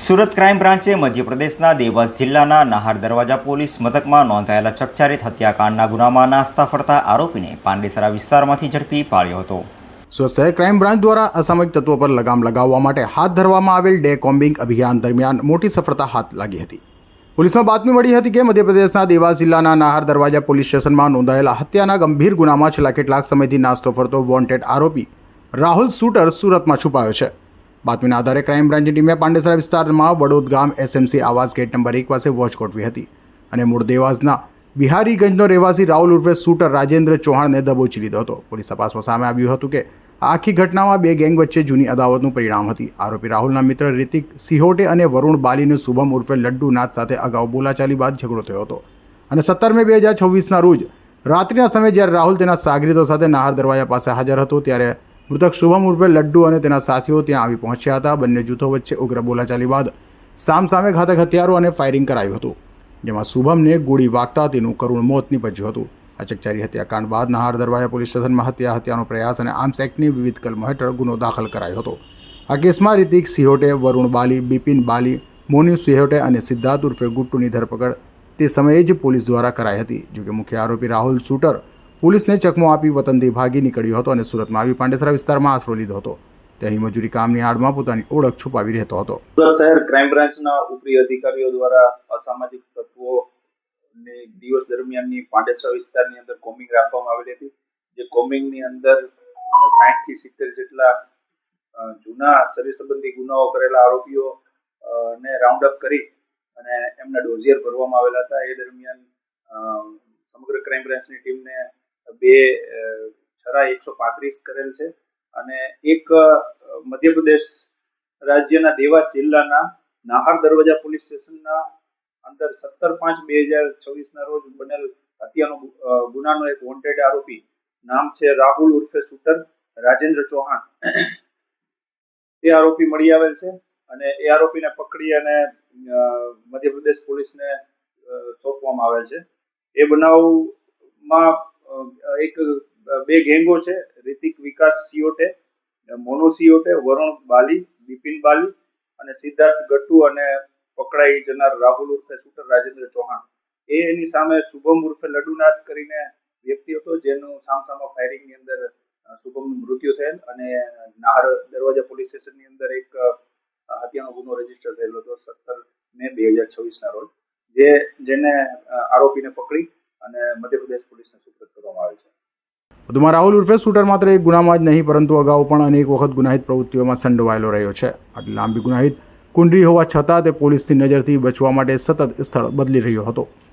Surat crime બ્રાન્ચે મધ્યપ્રદેશના દેવાસ જિલ્લાના નાહાર દરવાજા પોલીસ મથકમાં નોંધાયેલા ચકચારિત હત્યાકાંડના ગુનામાં નાસ્તા ફરતા આરોપીને પાંડેસરા વિસ્તારમાંથી ઝડપી પાડ્યો હતો। સુરત શહેર ક્રાઇમ બ્રાન્ચ દ્વારા અસામયિક તત્વો પર લગામ લગાવવા માટે હાથ ધરવામાં આવેલ ડે કોમ્બિંગ અભિયાન દરમિયાન મોટી સફળતા હાથ લાગી હતી। પોલીસમાં બાતમી મળી હતી કે મધ્યપ્રદેશના દેવાસ જિલ્લાના નાહાર દરવાજા પોલીસ સ્ટેશનમાં નોંધાયેલા હત્યાના ગંભીર ગુનામાં છેલ્લા કેટલાક સમયથી નાસ્તો ફરતો વોન્ટેડ આરોપી રાહુલ શૂટર સુરતમાં છુપાયો છે। બાતમીના આધારે ક્રાઇમ બ્રાન્ચની ટીમે પાંડેસરા વિસ્તારમાં વડોદ ગામ એસએમસી આવાસ ગેટ નંબર 1 પાસે વોચ ગોઠવી હતી અને મૂળ દેવાસના બિહારીગંજનો રહેવાસી રાહુલ ઉર્ફે શૂટર રાજેન્દ્ર ચૌહાણને દબોચી લીધો હતો। પોલીસ તપાસમાં સામે આવ્યું હતું કે આ આખી ઘટનામાં બે ગેંગ વચ્ચે જૂની અદાવતનું પરિણામ હતી। આરોપી રાહુલના મિત્ર રિતિક સિહોટે અને વરુણ બાલીનું શુભમ ઉર્ફે લડ્ડુ નાથ સાથે અગાઉ બોલાચાલી બાદ ઝઘડો થયો હતો અને 17 મે 2026ના રોજ રાત્રિના સમયે જ્યારે રાહુલ તેના સાગરીતો સાથે નાહાર દરવાજા પાસે હાજર હતો ત્યારે મૃતક શુભમ ઉર્ફે લડ્ડુ અને તેના સાથીઓ ત્યાં આવી પહોંચ્યા હતા। બંને જૂથો વચ્ચે ઉગ્ર બોલાચાલી બાદ સામસામે ઘાતક હથિયારો અને ફાયરિંગ કરાયું હતું, જેમાં શુભમને ગોળી વાગતા તેનું કરુણ મોત નીપજ્યું હતું। આ ચકચારી હત્યાકાંડ બાદ નાહાર દરવાજા પોલીસ સ્ટેશનમાં હત્યાનો પ્રયાસ અને આર્મ્સ એક્ટની વિવિધ કલમો હેઠળ ગુનો દાખલ કરાયો હતો। આ કેસમાં રિતિક સિહોટે, વરુણ બાલી, બિપિન બાલી, મોનુ સિહોટે અને સિદ્ધાર્થ ઉર્ફે ગુટ્ટુની ધરપકડ તે સમયે જ પોલીસ દ્વારા કરાઈ હતી। જોકે મુખ્ય આરોપી રાહુલ શૂટર પોલીસને ચકમો આપી વતનથી ભાગી નીકળ્યો હતો અને સુરતમાં આવી પાંડેસરા વિસ્તારમાં આશરો લીધો હતો। ત્યાં મજૂરી કામની આડમાં પોતાની ઓળખ છુપાવી રહેતો હતો। સુરત શહેર ક્રાઇમ બ્રાન્ચના ઉપરી અધિકારીઓ દ્વારા અસામાજિક તત્વોની દિવસ દરમિયાનની પાંડેસરા વિસ્તારની અંદર કોમ્બિંગ રાખવામાં આવેલી હતી, જે કોમ્બિંગની અંદર 60 થી 70 જેટલા જૂના શરીર સંબંધી ગુનાઓ કરેલા આરોપીઓ ને રાઉન્ડ અપ કરી અને એમના ડોઝિયર ભરવામાં આવેલા હતા। એ દરમિયાન સમગ્ર ક્રાઇમ બ્રાન્ચની ટીમને 2 છરા 135 કરેલ છે અને એક મધ્યપ્રદેશ રાજ્યના દેવાસ જિલ્લાના નાહાર દરવાજા પોલીસ સ્ટેશનના અંદર 17/5/2026ના રોજ બનેલ હત્યાનો ગુનાનો એક વોન્ટેડ આરોપી નામ છે રાહુલ ઉર્ફે શૂટર રાજેન્દ્ર ચૌહાણ, તે આરોપી મળી આવેલ છે અને એ આરોપીને પકડી અને મધ્યપ્રદેશ પોલીસને સોંપવામાં આવેલ છે। એ બનાવમાં બે ગેંગો છે, રિતિક વિકાસ સિયોટે, મોનુ સિયોટે, વરુણ બાલી, બિપિન બાલી અને સિદ્ધાર્થ ગટ્ટુ અને પકડાઈ જનાર રાહુલ ઉર્ફે શૂટર રાજેન્દ્ર ચૌહાણ। એની સામે શુભમ ઉર્ફે લડુનાથ કરીને વ્યક્તિ હતો, જેનું સામસામા ફાયરિંગની અંદર શુભમનું મૃત્યુ થયેલ અને નાહાર દરવાજા પોલીસ સ્ટેશનની અંદર એક હત્યાનો ગુનો રજીસ્ટર થયેલો હતો 17 મે 2026ના રોજ, જેને આરોપીને પકડી અને મધ્યપ્રદેશ પોલીસને સુપરત કરવામાં આવે છે। વધુમાં રાહુલ ઉર્ફે શૂટર માત્ર એક ગુનામાં જ નહીં પરંતુ અગાઉ પણ અનેક વખત ગુનાહિત પ્રવૃત્તિઓમાં સંડોવાયેલો રહ્યો છે। આટલી લાંબી ગુનાહિત કુંડળી હોવા છતાં તે પોલીસની નજરથી બચવા માટે સતત સ્થળ બદલી રહ્યો હતો।